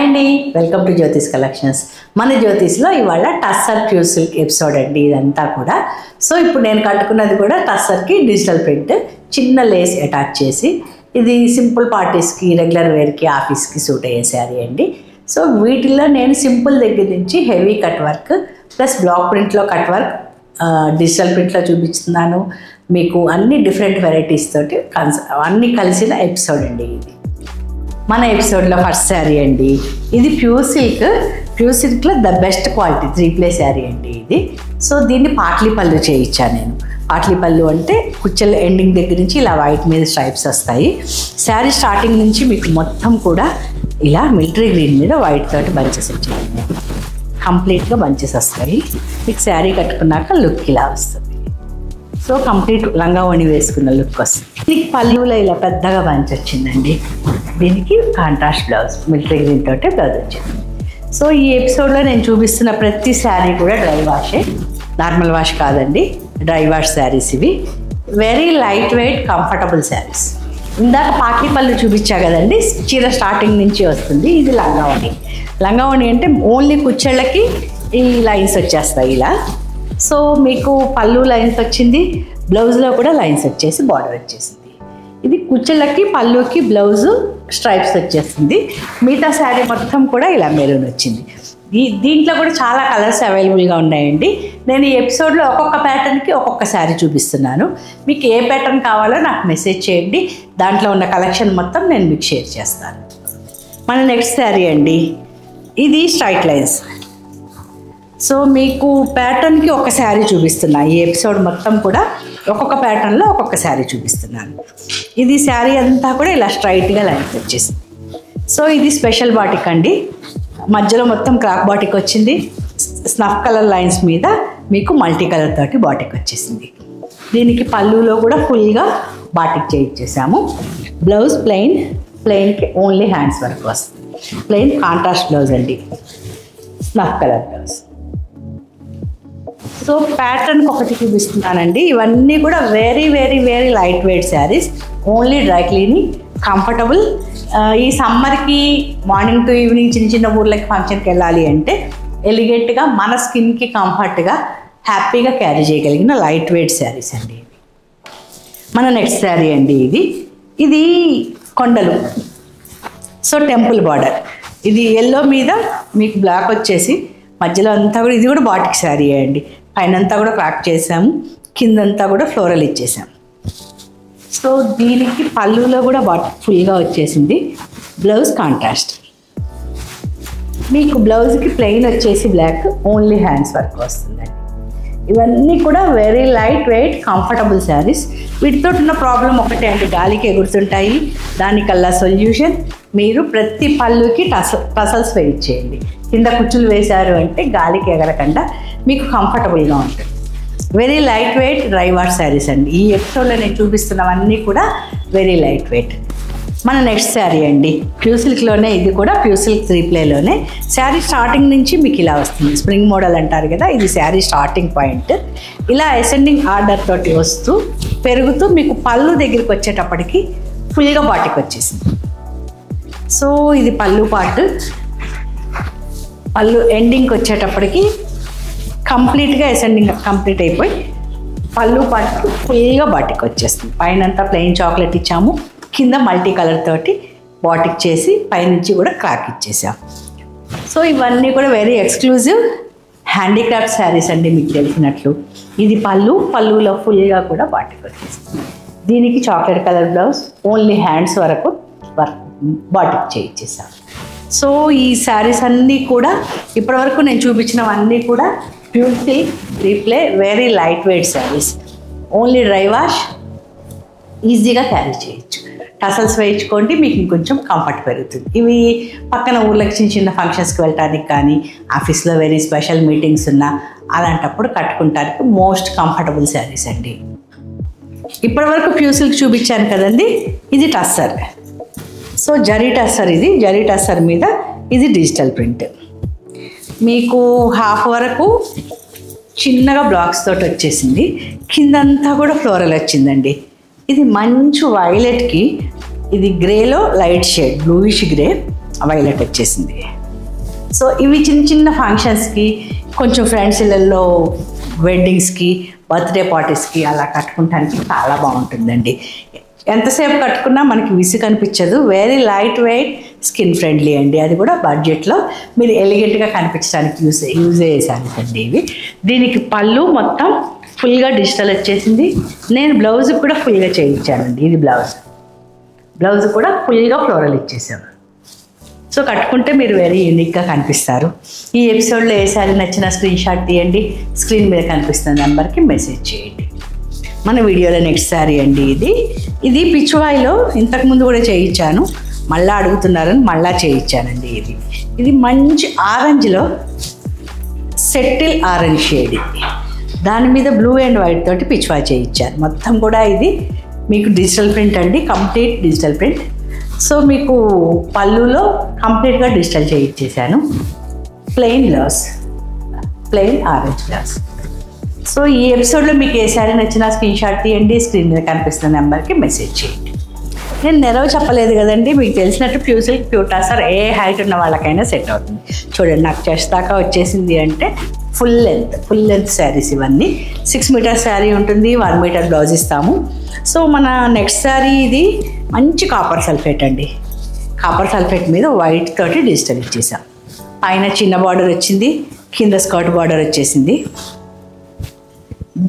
అండి, welcome to Jyothish collections. మన జ్యోతిష్లో ఇవాళ టస్సర్ ప్యూర్ సిల్క్ ఎపిసోడ్ అండి ఇదంతా కూడా. సో ఇప్పుడు నేను కట్టుకున్నది కూడా టస్సర్కి డిజిటల్ ప్రింట్, చిన్న లేస్ అటాచ్ చేసి, ఇది సింపుల్ పార్టీస్కి, రెగ్యులర్ వేర్కి, ఆఫీస్కి సూట్ అయ్యే శారీ అండి. సో వీటిల్లో నేను సింపుల్ దగ్గర నుంచి heavy cut work plus block ప్రింట్లో కట్ వర్క్, డిజిటల్ ప్రింట్లో చూపిస్తున్నాను మీకు. అన్ని డిఫరెంట్ వెరైటీస్ తోటి అన్నీ కలిసిన ఎపిసోడ్ అండి ఇది. మన ఎపిసోడ్లో ఫస్ట్ శారీ అండి, ఇది ప్యూర్ సిల్క్లో ద బెస్ట్ క్వాలిటీ 3 శారీ అండి ఇది. సో దీన్ని పాట్లీ పళ్ళు చేయించాను నేను. పాట్లీ పళ్ళు అంటే కుచ్చెల ఎండింగ్ దగ్గర నుంచి ఇలా వైట్ మీద స్ట్రైప్స్ వస్తాయి. శారీ స్టార్టింగ్ నుంచి మీకు మొత్తం కూడా ఇలా మిలిటరీ గ్రీన్ మీద వైట్ తోటి బంచెస్ వచ్చాయండి. కంప్లీట్గా బంచెస్ వస్తాయి. మీకు శారీ కట్టుకున్నాక లుక్ ఇలా వస్తుంది. సో కంప్లీట్ లంగా ఓణి వేసుకున్న లుక్ వస్తుంది. దీనికి పళ్ళులో ఇలా పెద్దగా బంచ్ వచ్చిందండి. దీనికి కాంట్రాస్ట్ బ్లౌజ్, మిలిటరీ గ్రీన్ తోటి బ్లౌజ్ వచ్చింది. సో ఈ ఎపిసోడ్లో నేను చూపిస్తున్న ప్రతి శారీ కూడా డ్రై వాషే, నార్మల్ వాష్ కాదండి, డ్రై వాష్ శారీస్ ఇవి. Very light wait comfortable saris. ఇందాక పాట్లీ పళ్ళు చూపించా కదండి, చీర స్టార్టింగ్ నుంచి వస్తుంది. ఇది లంగా ఓణి అంటే ఓన్లీ కుచ్చెళ్ళకి ఈ లైన్స్ వచ్చేస్తాయి ఇలా. సో మీకు పళ్ళు లైన్స్ వచ్చింది, బ్లౌజ్లో కూడా లైన్స్ వచ్చేసి బార్డర్ వచ్చేసింది. ఇది కుచ్చెళ్ళకి, పళ్ళుకి బ్లౌజు స్ట్రైప్స్ వచ్చేస్తుంది. మిగతా శారీ మొత్తం కూడా ఇలా మెరూన్ వచ్చింది. దీంట్లో కూడా చాలా కలర్స్ అవైలబుల్గా ఉన్నాయండి. నేను ఈ ఎపిసోడ్లో ఒక్కొక్క ప్యాటర్న్కి ఒక్కొక్క శారీ చూపిస్తున్నాను. మీకు ఏ ప్యాటర్న్ కావాలో నాకు మెసేజ్ చేయండి, దాంట్లో ఉన్న కలెక్షన్ మొత్తం నేను మీకు షేర్ చేస్తాను. మన నెక్స్ట్ శారీ అండి, ఇది స్ట్రైట్ లైన్స్. సో మీకు ప్యాటర్న్కి ఒక శారీ చూపిస్తున్నాను. ఈ ఎపిసోడ్ మొత్తం కూడా ఒక్కొక్క ప్యాటర్న్లో ఒక్కొక్క శారీ చూపిస్తున్నాను. ఇది శారీ అంతా కూడా ఇలా స్ట్రైట్గా లైన్స్ వచ్చేసింది. సో ఇది స్పెషల్ బాటిక్ అండి, మధ్యలో మొత్తం క్రాక్ బాటిక్ వచ్చింది. స్నఫ్ కలర్ లైన్స్ మీద మీకు మల్టీ కలర్ తోటి బాటిక్ వచ్చేసింది. దీనికి పళ్ళులో కూడా ఫుల్గా బాటిక్ చేయించేసాము. బ్లౌజ్ ప్లెయిన్కి ఓన్లీ హ్యాండ్స్ వరకు వస్తుంది. ప్లెయిన్ కాంట్రాస్ట్ బ్లౌజ్ అండి, స్నఫ్ కలర్ బ్లౌజ్. సో ప్యాటర్న్కి ఒకటి చూపిస్తున్నానండి. ఇవన్నీ కూడా very very very light wait saris, only dry cleaning, comfortable. ఈ సమ్మర్కి మార్నింగ్ టు ఈవినింగ్ చిన్న చిన్న ఊర్లకి ఫంక్షన్కి వెళ్ళాలి అంటే ఎలిగెంట్గా మన స్కిన్కి కంఫర్ట్గా హ్యాపీగా క్యారీ చేయగలిగిన లైట్ వెయిట్ శారీస్ అండి. మన నెక్స్ట్ శారీ అండి, ఇది కొండలు. సో టెంపుల్ బార్డర్, ఇది ఎల్లో మీద మీకు బ్లాక్ వచ్చేసి మధ్యలో అంతా కూడా, ఇది కూడా బాటిక్ శారీ అండి. పైన అంతా కూడా క్రాక్ చేసాము, కిందంతా కూడా ఫ్లోరల్ ఇచ్చేసాము. సో దీనికి పళ్ళులో కూడా బాటిక్ ఫుల్గా వచ్చేసింది. Blouse contrast. మీకు బ్లౌజ్కి ప్లెయిన్ వచ్చేసి బ్లాక్, ఓన్లీ హ్యాండ్స్ వర్క్ వస్తుందండి. ఇవన్నీ కూడా very light wait comfortable saris. వీటితో ఉన్న ప్రాబ్లం ఒకటే అండి, గాలికి ఎగురుతుంటాయి. దానికల్లా సొల్యూషన్, మీరు ప్రతి పళ్ళుకి టసల్స్ వేయించేయండి. కింద కుచ్చులు వేశారు అంటే గాలికి ఎగరకుండా మీకు కంఫర్టబుల్గా ఉంటుంది. Very light wait dry wash saris అండి. ఈ ఎపిసోడ్లో నేను చూపిస్తున్నవన్నీ కూడా వెరీ లైట్ వెయిట్. మన నెక్స్ట్ శారీ అండి, ప్యూర్ సిల్క్లోనే, ఇది కూడా ప్యూర్ సిల్క్ 3 శారీ స్టార్టింగ్ నుంచి మీకు ఇలా వస్తుంది. స్ప్రింగ్ మోడల్ అంటారు కదా, ఇది శారీ స్టార్టింగ్ పాయింట్. ఇలా అసెండింగ్ ఆర్డర్ తోటి వస్తూ పెరుగుతూ మీకు పళ్ళు దగ్గరికి వచ్చేటప్పటికి ఫుల్గా బాటిక్ వచ్చేసింది. సో ఇది పళ్ళు పార్ట్. పళ్ళు ఎండింగ్కి వచ్చేటప్పటికి కంప్లీట్గా అసెండింగ్ కంప్లీట్ అయిపోయి పళ్ళు పార్ట్ ఫుల్గా బాటిక్ వచ్చేస్తుంది. పైన అంతా ప్లెయిన్ చాక్లెట్ ఇచ్చాము, కింద మల్టీ కలర్ తోటి బాటిక్ చేసి పైనుంచి కూడా క్రాక్ ఇచ్చేసాం. సో ఇవన్నీ కూడా వెరీ ఎక్స్క్లూజివ్ హ్యాండీక్రాఫ్ట్ శారీస్ అండి. మీకు తెలిసినట్లు ఇది పళ్ళులో ఫుల్గా కూడా బాటిక్ వచ్చేస్తుంది. దీనికి chocolate colour blouse, only hands వరకు బాటిక్ చేయించేసాం. సో ఈ శారీస్ అన్నీ కూడా ఇప్పటివరకు నేను చూపించినవన్నీ కూడా pure silk 3 very light wait saris, only dry wash, ఈజీగా క్యారీ చేయొచ్చు. టసల్స్ వేయించుకోండి, మీకు ఇంకొంచెం కంఫర్ట్ పెరుగుతుంది. ఇవి పక్కన ఊళ్ళకి చిన్న చిన్న ఫంక్షన్స్కి వెళ్ళటానికి కానీ, ఆఫీస్లో వెరీ స్పెషల్ మీటింగ్స్ ఉన్నా అలాంటప్పుడు కట్టుకుంటానికి మోస్ట్ కంఫర్టబుల్ శారీస్ అండి. ఇప్పటివరకు ప్యూర్ సిల్క్ చూపించాను కదండి, ఇది టస్సర్. సో జరీ టస్సర్, ఇది జరీ టస్సర్ మీద ఇది డిజిటల్ ప్రింట్. మీకు హాఫ్ వరకు చిన్నగా బ్లాక్స్ తోటి వచ్చేసింది, కిందంతా కూడా ఫ్లోరల్ వచ్చిందండి. ఇది మంచి వైలెట్కి, ఇది గ్రేలో light shade bluish grey, violet వచ్చేసింది. సో ఇవి చిన్న చిన్న ఫంక్షన్స్కి, కొంచెం ఫ్రెండ్స్ ఇళ్ళల్లో వెడ్డింగ్స్కి, బర్త్డే పార్టీస్కి అలా కట్టుకుంటానికి చాలా బాగుంటుందండి. ఎంతసేపు కట్టుకున్నా మనకి విసుగు అనిపించదు. Very light weight, skin friendly అండి. అది కూడా బడ్జెట్లో మీరు ఎలిగెంట్గా కనిపించడానికి యూజ్ చేశాను అండి ఇవి. దీనికి పళ్ళు మొత్తం ఫుల్గా డిజిటల్ వచ్చేసింది. నేను బ్లౌజ్ కూడా ఫుల్గా చేయించానండి. ఇది బ్లౌజ్ కూడా ఫుల్గా ఫ్లోరల్ ఇచ్చేసాను. సో కట్టుకుంటే మీరు వెరీ యూనిక్గా కనిపిస్తారు. ఈ ఎపిసోడ్లో ఏ శారీ నచ్చిన స్క్రీన్ షాట్ తీయండి, స్క్రీన్ మీద కనిపిస్తున్న నెంబర్కి మెసేజ్ చేయండి. మన వీడియోలో నెక్స్ట్ శారీ అండి. ఇది పిచ్వాయిలో ఇంతకుముందు కూడా చేయించాను, మళ్ళీ అడుగుతున్నారని మళ్ళీ చేయించానండి. ఇది మంచి ఆరెంజ్లో సెటిల్ ఆరెంజ్ షేడ్. దాని మీద బ్లూ అండ్ వైట్ తోటి పిచ్వాయ్ చేయించాను. మొత్తం కూడా ఇది మీకు డిజిటల్ ప్రింట్ అండి, కంప్లీట్ డిజిటల్ ప్రింట్. సో మీకు పళ్ళులో కంప్లీట్గా డిజిటల్ చేయించేసాను. Plain blouse, plain orange blouse. So ఈ ఎపిసోడ్లో మీకు ఏ శారీ నచ్చినా స్క్రీన్ షాట్ తీయండి, స్క్రీన్ మీద కనిపిస్తున్న నెంబర్కి మెసేజ్ చేయండి. నేను నెరవ చెప్పలేదు కదండి, మీకు తెలిసినట్టు ప్యూసిల్క్ ప్యూర్ టసర్ ఏ హైట్ ఉన్న వాళ్ళకైనా సెట్ అవుతుంది. చూడండి, నాకు చెస్ట్ దాకా వచ్చేసింది అంటే ఫుల్ లెంత్ శారీస్ ఇవన్నీ. 6 మీటర్స్ శారీ ఉంటుంది, 1 మీటర్ బ్లౌజ్ ఇస్తాము. సో మన నెక్స్ట్ శారీ ఇది మంచి కాపర్ సల్ఫేట్ అండి. కాపర్ సల్ఫేట్ మీద వైట్ తోటి డిజిటల్ ఇచ్చేసాం. పైన చిన్న బార్డర్ వచ్చింది, కింద స్కర్ట్ బార్డర్ వచ్చేసింది.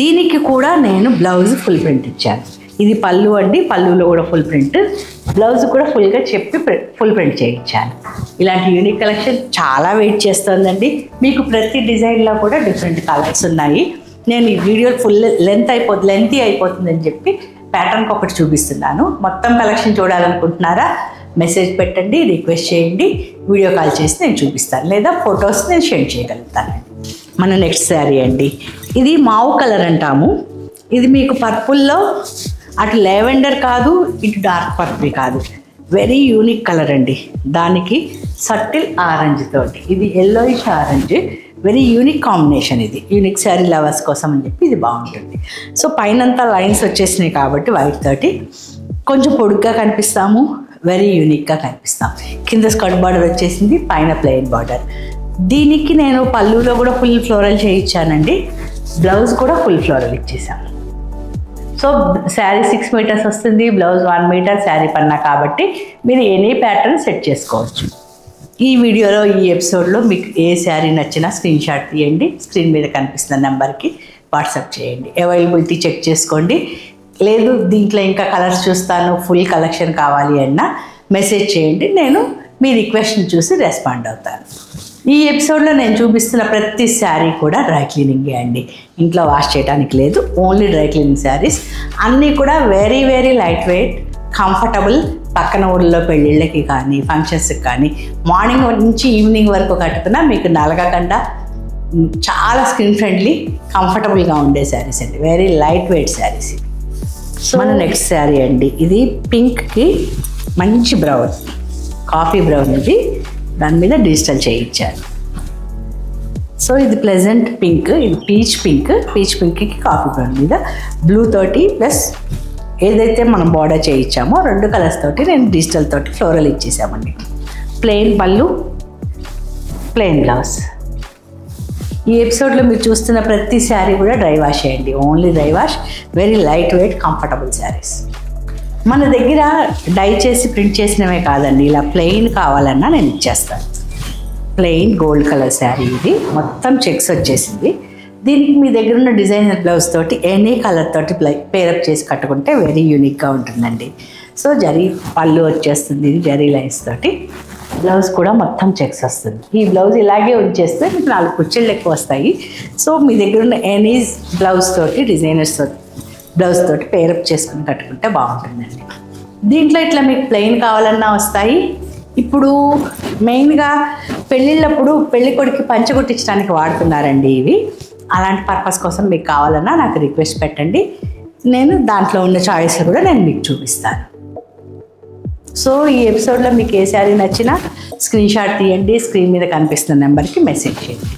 దీనికి కూడా నేను బ్లౌజ్ ఫుల్ ప్రింట్ ఇచ్చాను. ఇది పళ్ళు అండి, పళ్ళులో కూడా ఫుల్ ప్రింట్, బ్లౌజ్ కూడా ఫుల్గా చెప్పి ఫుల్ ప్రింట్ చేయించాను. ఇలాంటి యూనిక్ కలెక్షన్ చాలా వెయిట్ చేస్తుందండి. మీకు ప్రతి డిజైన్లో కూడా డిఫరెంట్ కలర్స్ ఉన్నాయి. నేను ఈ వీడియో ఫుల్ లెంతీ అయిపోతుందని చెప్పి ప్యాటర్న్కి ఒకటి చూపిస్తున్నాను. మొత్తం కలెక్షన్ చూడాలనుకుంటున్నారా? మెసేజ్ పెట్టండి, రిక్వెస్ట్ చేయండి, వీడియో కాల్ చేసి నేను చూపిస్తాను, లేదా ఫొటోస్ నేను షేర్ చేయగలుగుతానండి. మన నెక్స్ట్ శారీ అండి. ఇది మావు కలర్ అంటాము. ఇది మీకు పర్పుల్లో అటు లెవెండర్ కాదు, ఇటు డార్క్ పర్పుల్ కాదు, వెరీ యూనిక్ కలర్ అండి. దానికి సటిల్ ఆరెంజ్ తోటి, ఇది yellowish orange, very unique combination. ఇది యూనిక్ శారీ లవర్స్ కోసం అని చెప్పి ఇది బాగుంటుంది. సో పైనంతా లైన్స్ వచ్చేసినాయి కాబట్టి వైట్ తోటి కొంచెం పొడుగ్గా కనిపిస్తాము, వెరీ యూనిక్గా కనిపిస్తాం. కింద స్కర్ట్ బార్డర్ వచ్చేసింది, పైన ప్లెయిన్ బార్డర్. దీనికి నేను పళ్ళులో కూడా ఫుల్ ఫ్లోరల్ చేయించానండి, బ్లౌజ్ కూడా ఫుల్ ఫ్లోరల్ ఇచ్చేసాను. సో శారీ 6 మీటర్స్ వస్తుంది, బ్లౌజ్ 1 మీటర్ శారీ పన్నా కాబట్టి మీరు ఎనీ ప్యాటర్న్ సెట్ చేసుకోవచ్చు. ఈ వీడియోలో ఈ ఎపిసోడ్లో మీకు ఏ శారీ నచ్చినా స్క్రీన్ షాట్ తీయండి, స్క్రీన్ మీద కనిపిస్తున్న నెంబర్కి వాట్సాప్ చేయండి. అవైలబిలిటీ చెక్ చేసుకోండి. లేదు దీంట్లో ఇంకా కలర్స్ చూస్తాను, ఫుల్ కలెక్షన్ కావాలి అన్నా మెసేజ్ చేయండి, నేను మీ రిక్వెస్ట్ని చూసి రెస్పాండ్ అవుతాను. ఈ ఎపిసోడ్లో నేను చూపిస్తున్న ప్రతి శారీ కూడా డ్రై క్లీనింగే అండి, ఇంట్లో వాష్ చేయడానికి లేదు, ఓన్లీ డ్రై క్లీనింగ్ శారీస్. అన్నీ కూడా very very light wait, comfortable. పక్కన ఊళ్ళో పెళ్ళిళ్ళకి కానీ ఫంక్షన్స్కి కానీ మార్నింగ్ నుంచి ఈవినింగ్ వరకు కట్టుకున్నా మీకు నలగకుండా చాలా స్కిన్ ఫ్రెండ్లీ, కంఫర్టబుల్గా ఉండే శారీస్ అండి, very light wait saris. So మన నెక్స్ట్ శారీ అండి. ఇది పింక్కి మంచి బ్రౌన్, కాఫీ బ్రౌన్. ఇది దాని మీద డిజిటల్ చేయించాను. సో ఇది ప్లెజెంట్ పింక్, ఇది పీచ్ పింక్కి కాఫీ బ్రౌన్ మీద బ్లూ తోటి ప్లస్ ఏదైతే మనం బార్డర్ చేయించామో 2 కలర్స్ తోటి నేను డిజిటల్ తోటి ఫ్లోరల్ ఇచ్చేసామండి. ప్లెయిన్ పళ్ళు, ప్లెయిన్ బ్లౌజ్. ఈ ఎపిసోడ్లో మీరు చూస్తున్న ప్రతి శారీ కూడా డ్రై వాష్ చేయండి, only dry wash, very light wait comfortable saris. మన దగ్గర డై చేసి ప్రింట్ చేసినవే కాదండి, ఇలా ప్లెయిన్ కావాలన్నా నేను ఇచ్చేస్తాను. ప్లెయిన్ గోల్డ్ కలర్ శారీ, ఇది మొత్తం చెక్స్ వచ్చేసింది. దీనికి మీ దగ్గర ఉన్న డిజైనర్ బ్లౌజ్ తోటి ఎనీ కలర్ తోటి పేరప్ చేసి కట్టుకుంటే వెరీ యూనిక్గా ఉంటుందండి. సో జరీ పళ్ళు వచ్చేస్తుంది, జరీ లైన్స్ తోటి. బ్లౌజ్ కూడా మొత్తం చెక్స్ వస్తుంది. ఈ బ్లౌజ్ ఇలాగే ఉంచేస్తే మీకు 4 కుర్చీలు ఎక్కువ వస్తాయి. సో మీ దగ్గర ఉన్న ఎనీ బ్లౌజ్ తోటి డిజైనర్స్ తోటి బ్లౌజ్ తోటి పేరప్ చేసుకుని కట్టుకుంటే బాగుంటుందండి. దీంట్లో ఇట్లా మీకు ప్లెయిన్ కావాలన్నా వస్తాయి. ఇప్పుడు మెయిన్గా పెళ్ళిళ్ళప్పుడు పెళ్ళి కొడుకు పంచె కుట్టించడానికి వాడుతున్నారండి ఇవి. అలాంటి పర్పస్ కోసం మీకు కావాలన్నా నాకు రిక్వెస్ట్ పెట్టండి, నేను దాంట్లో ఉన్న చాయిస్లు కూడా నేను మీకు చూపిస్తాను. సో ఈ ఎపిసోడ్లో మీకు ఏ శారీ నచ్చినా స్క్రీన్ షాట్ తీయండి, స్క్రీన్ మీద కనిపిస్తున్న నెంబర్కి మెసేజ్ చేయండి.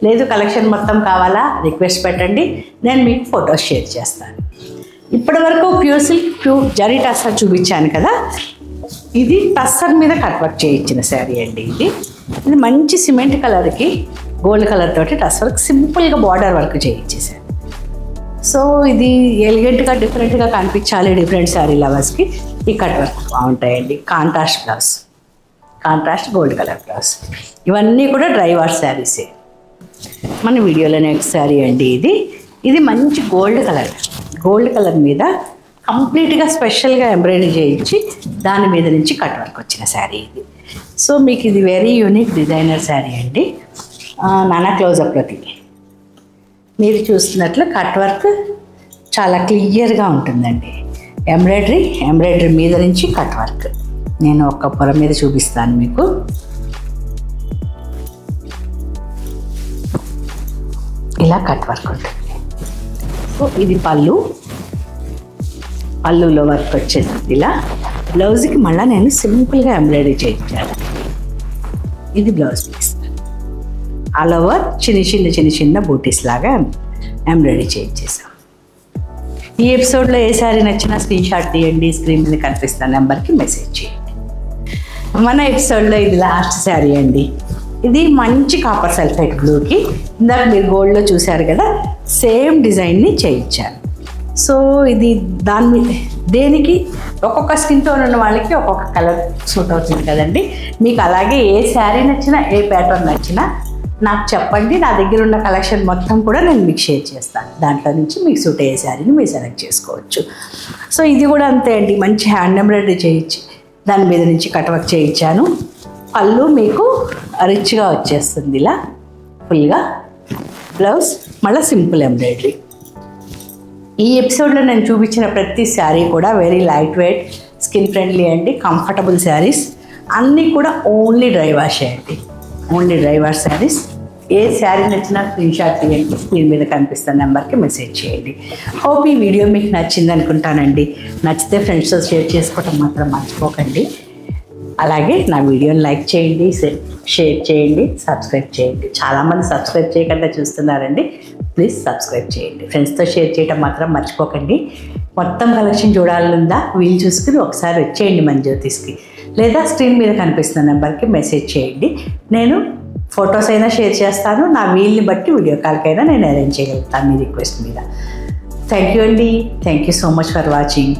లేదు కలెక్షన్ మొత్తం కావాలా రిక్వెస్ట్ పెట్టండి, నేను మీకు ఫొటోస్ షేర్ చేస్తాను. ఇప్పటి వరకు pure silk, pure zari tussar చూపించాను కదా. ఇది టస్సర్ మీద కట్ వర్క్ చేయించిన శారీ అండి. ఇది మంచి సిమెంట్ కలర్కి గోల్డ్ కలర్ తోటి టస్సర్ వర్క్ సింపుల్గా బార్డర్ వర్క్ చేయించేసారు. సో ఇది ఎలిగెంట్గా డిఫరెంట్గా కనిపించాలి డిఫరెంట్ శారీ లవర్స్కి ఈ కట్ వర్క్ బాగుంటాయండి. Contrast blouse, contrast gold colour blouse. ఇవన్నీ కూడా డ్రై వాష్ శారీసే. మన వీడియోలో నెక్స్ట్ శారీ అండి. ఇది మంచి గోల్డ్ కలర్ మీద కంప్లీట్గా స్పెషల్గా ఎంబ్రాయిడరీ చేయించి దాని మీద నుంచి కట్ వర్క్ వచ్చిన శారీ ఇది. సో మీకు ఇది వెరీ యూనిక్ డిజైనర్ శారీ అండి. నానా క్లోజప్లోకి మీరు చూస్తున్నట్లు కట్ వర్క్ చాలా క్లియర్గా ఉంటుందండి. ఎంబ్రాయిడరీ మీద నుంచి కట్ వర్క్. నేను ఒక పొర మీద చూపిస్తాను మీకు. ఇలా కట్ వర్క్ ఉంటుంది. సో ఇది పళ్ళులో వర్క్ వచ్చేది. ఇలా బ్లౌజ్కి మళ్ళీ నేను సింపుల్గా ఎంబ్రాయిడరీ చేయించాను. ఇది బ్లౌజ్ పీస్. ఆల్ ఓవర్ చిన్న బూటీస్ లాగా ఎంబ్రాయిడరీ చేయించేసాం. ఈ ఎపిసోడ్లో ఏ శారీ నచ్చినా స్క్రీన్ షాట్ తీయండి, స్క్రీన్ మీద కనిపిస్తున్న నెంబర్కి మెసేజ్ చేయండి. మన ఎపిసోడ్లో ఇది లాస్ట్ శారీ అండి. ఇది మంచి కాపర్ సల్ఫేట్ బ్లూకి ఇందాక మీరు గోల్డ్లో చూశారు కదా, సేమ్ డిజైన్ని చేయించాను. సో ఇది దాని మీద దేనికి ఒక్కొక్క స్కిన్ టోన్ ఉన్న వాళ్ళకి ఒక్కొక్క కలర్ సూట్ అవుతుంది కదండి. మీకు అలాగే ఏ శారీ నచ్చినా ఏ ప్యాటర్న్ నచ్చినా నాకు చెప్పండి. నా దగ్గర ఉన్న కలెక్షన్ మొత్తం కూడా నేను మీకు షేర్ చేస్తాను. దాంట్లో నుంచి మీకు సూట్ అయ్యే శారీని మీరు సెలెక్ట్ చేసుకోవచ్చు. సో ఇది కూడా అంతే అండి. మంచి హ్యాండ్ ఎంబ్రాయిడరీ చేయించి దాని మీద నుంచి కట్ వర్క్ చేయించాను. పళ్ళు మీకు రిచ్గా వచ్చేస్తుంది ఇలా ఫుల్గా. బ్లౌజ్ మళ్ళీ సింపుల్ ఎంబ్రాయిడరీ. ఈ ఎపిసోడ్లో నేను చూపించిన ప్రతి శారీ కూడా very light weight, skin friendly అండి, కంఫర్టబుల్ శారీస్. అన్నీ కూడా ఓన్లీ డ్రై వాష్ అండి. Only dry wash saris. ఏ శారీ నచ్చినా స్క్రీన్ షాట్ తీయండి, స్క్రీన్ మీద కనిపిస్తున్న నెంబర్కి మెసేజ్ చేయండి. హోప్ ఈ వీడియో మీకు నచ్చింది అనుకుంటానండి. నచ్చితే ఫ్రెండ్స్తో షేర్ చేసుకోవటం మాత్రం మర్చిపోకండి. అలాగే నా వీడియోని లైక్ చేయండి, షేర్ చేయండి, సబ్స్క్రైబ్ చేయండి. చాలామంది సబ్స్క్రైబ్ చేయకుండా చూస్తున్నారండి. ప్లీజ్ సబ్స్క్రైబ్ చేయండి. ఫ్రెండ్స్తో షేర్ చేయడం మాత్రం మర్చిపోకండి. మొత్తం కలెక్షన్ చూడాలనుందా వీలు చూసుకుని ఒకసారి వచ్చేయండి మన జ్యోతిష్కి, లేదా స్క్రీన్ మీద కనిపిస్తున్న నెంబర్కి మెసేజ్ చేయండి. నేను ఫొటోస్ అయినా షేర్ చేస్తాను. నా వీల్ని బట్టి వీడియో కాల్కైనా నేను అరేంజ్ చేయగలుగుతాను మీ రిక్వెస్ట్ మీద. థ్యాంక్ యూ అండి. Thank you so much for watching.